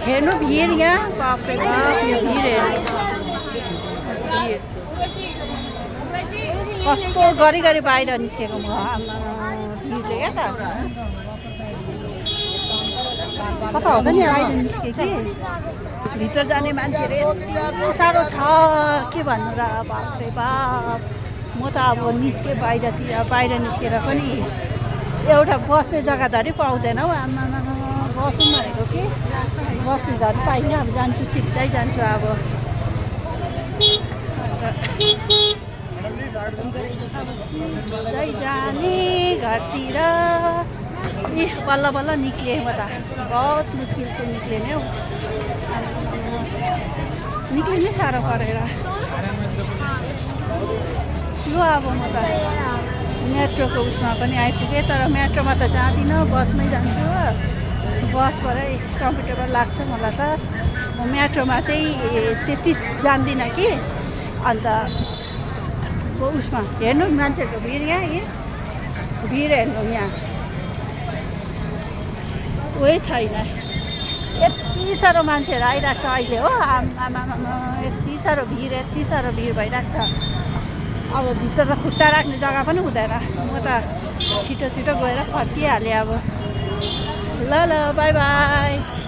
हेर्नु भिड यहाँ बाफ्रे बाफ यो भिड हेर्नु कस्तो गरी बाहिर निस्केको म भिडले क्या त कता हो त नि बाहिर निस्केँ कि भित्र जाने मान्छेहरू यति साह्रो छ के भन्नु र बाफ्रे बाफ म त अब निस्केँ बाहिर निस्केर पनि एउटा बस्ने जग्गाधरि पाउँदैन हौ आमा बसौँ भनेको कि बस्ने धरि पाइनँ अब जान्छु सिधै जान्छु अब जाने घरतिर बल्ल निक्लेँ म त बहुत मुस्किल से निक्लेँ नि हौ निक्लिनै साह्रो परेर लु अब म त मेट्रोको उसमा पनि आइपुगेँ तर मेट्रोमा त जाँदिनँ बसमै जान्छु हो बसबाटै कम्फर्टेबल लाग्छ मलाई त म मेट्रोमा चाहिँ त्यति जान्दिनँ कि अन्त उसमा हेर्नु मान्छेहरूको भिड यहाँ भिड हेर्नु यहाँ उही छैन यति साह्रो मान्छेहरू आइरहेको छ अहिले हो आमा यति साह्रो भिड भइरहेको छ अब भित्र त खुट्टा राख्ने जग्गा पनि हुँदैन म त छिटो गएर फर्किहालेँ अब ल बाई बाई।